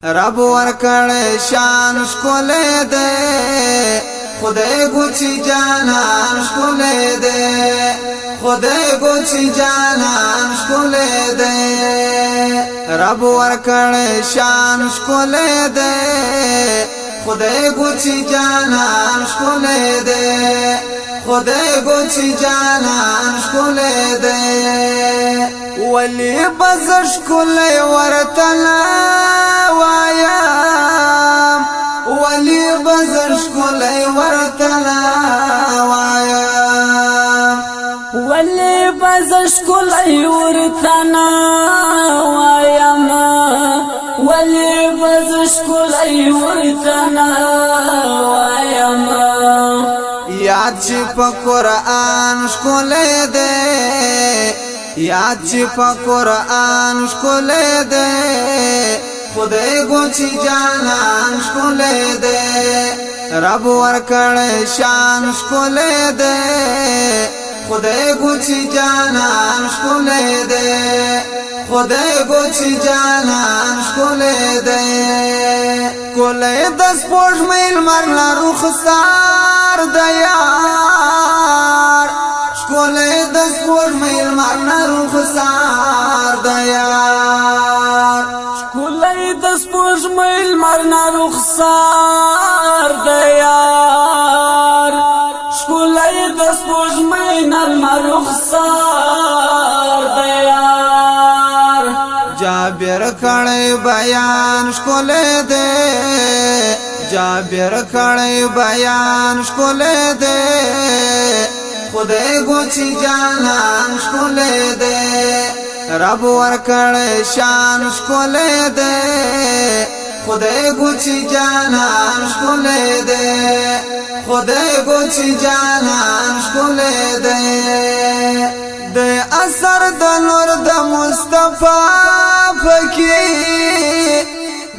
رب ورکړ شان شکولې دے خدای ګوچی جانان شکولې دے خدای ګوچی جانان شکولې دے رب ورکړ شان شکولې دے خدای ګوچی جانان شکولې دے خدای ګوچی جانان شکولې دے ولی بزش کولې ورتلا وایم ولی بزش کولې ورتلا وایم ولی بزش کولې ورتنا وایم ولی بزش کولې ورتنا وایم یاد چې په قرآن شکولې دے یاد چې په قرآن شکولې دے خدای ګوچی جانان شکولې دے رب ورکړ شان شکولې دے خدای ګوچی جانان شکولې دے خدای ګوچی جانان شکولې دے کولې د سپوږ میل مرنا رخسار دیار شکولې د سپوږ میل مرنا رخسار دیار شکولې د سپوږ میل مرنا رخسار دیار شکولې د سپوږ میل مرنا رخسار دیار جابر کړي بیان شکولې دے جابر کړي بیان شکولې دے خدای ګوچی جانان شکولې دے رب ورکړ شان شکولې دے خدای ګوچی جانان شکولې دے خدای ګوچی جانان شکولې دے د اثر د نور د مصطفی پکې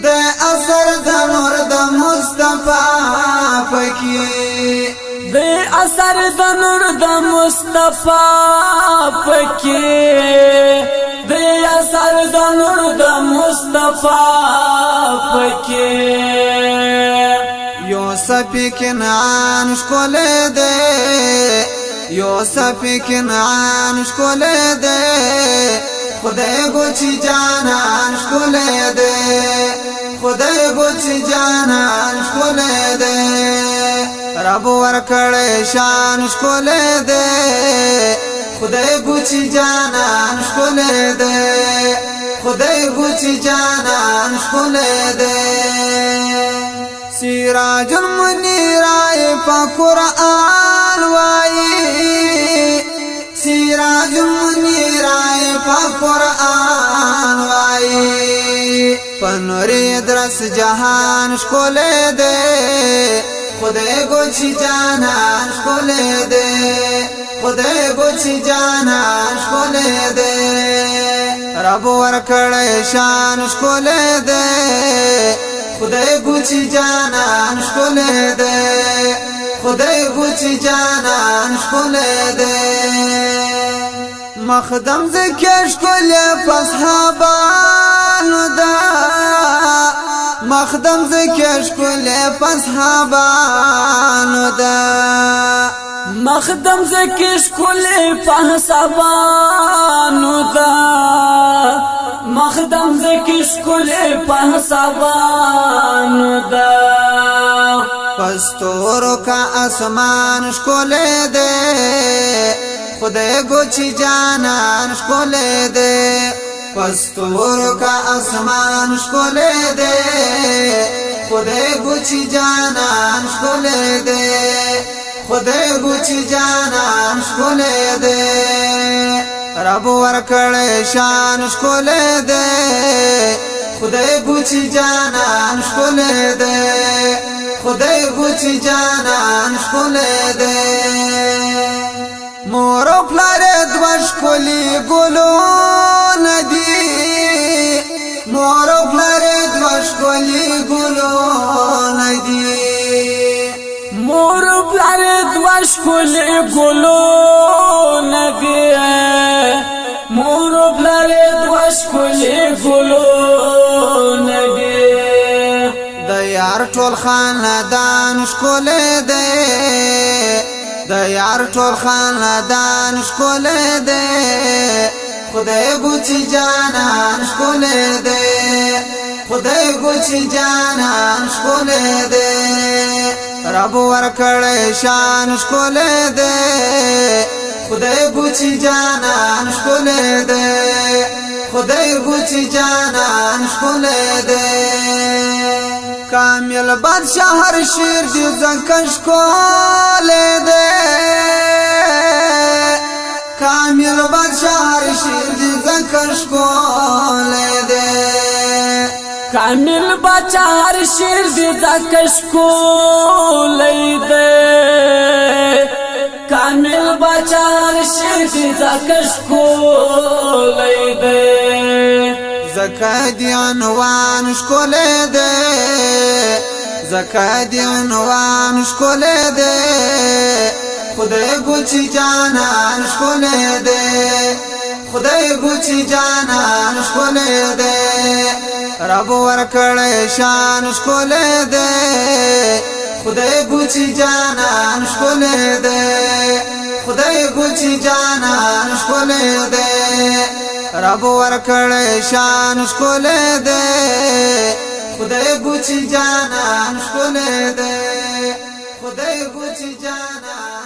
د اثر د نور د مصطفی پکې د اثر د نور د مصطفی پکې د اثر د نور د مصطفی پکې یوسف کنعان شکولې دے یوسف کنعان شکولې دے خدای ګوچی جانان شکولې دے خدای ګوچی جانان شکولې دے رب ورکړ شان شکولې دے خدای ګوچی جانان شکولې دے خدای ګوچی جانان شکولې دے سراج المنیر په قرآن وایي سراج المنیر په قرآن وایي پنور درس جهان شکولې دے خدای ګوچی جانان شکولې دے خدای ګوچی جانان شکولې دے رب ورکړ شان شکولې دے خدای ګوچی جانان شکولې دے خدای ګوچی جانان شکولې دے مخدم ذکر شکولې پسحابانو دا مخدم ذکر شکولې پسحابانو دا مخدم ذکر شکولې پسحابانو دا مخدم ذکر شکولې پسحابانو دا پستورو کا اسمان شکولې دے خدای ګوچی جانان شکولې دے پستورو کا اسمان شکولې دے خدای ګوچی جانان شکولې دے خدای ګوچی جانان شکولې دے رب ورکړ شان شکولې دے خدای ګوچی جانان شکولې دے خدای ګوچی جانان شکولې دے مور پلار دوش کولی ګلو ندی مور پلار دوش کولی ګلو ندی مور پلار دوش کولی ګلو ندی مور پلار دوش کولی ګلو ندی یار ټول خاندان ښکلی دی د یار ټول خاندان ښکلی دی خدای ګوچی جانان ښکلی دی خدای ګوچی جانان ښکلی دی رب ورکړی شان ښکلی دی خدای ګوچی جانان ښکلی دی خدای ګوچی جانان ښکلی دی کامل بادشاہ هر شیر دی ځکه ښکلی دی کامل بادشاہ هر شیر دی ځکه ښکلی دی کامل بادشاہ هر شیر دی ځکه ښکلی دی کامل بادشاہ هر شیر دی ځکه ښکلی دی زکا دی عنوان ښکلی دی زکا دی عنوان ښکلی دی خدای ګوچی جانان ښکلی دی خدای ګوچی جانان ښکلی دی رب ورکړی شان ښکلی دی خدای ګوچی جانان ښکلی دی خدای ګوچی جانان ښکلی دی رب ورکړی شان ښکلی دی خدای ګوچی جانان ښکلی دی خدای ګوچی جانان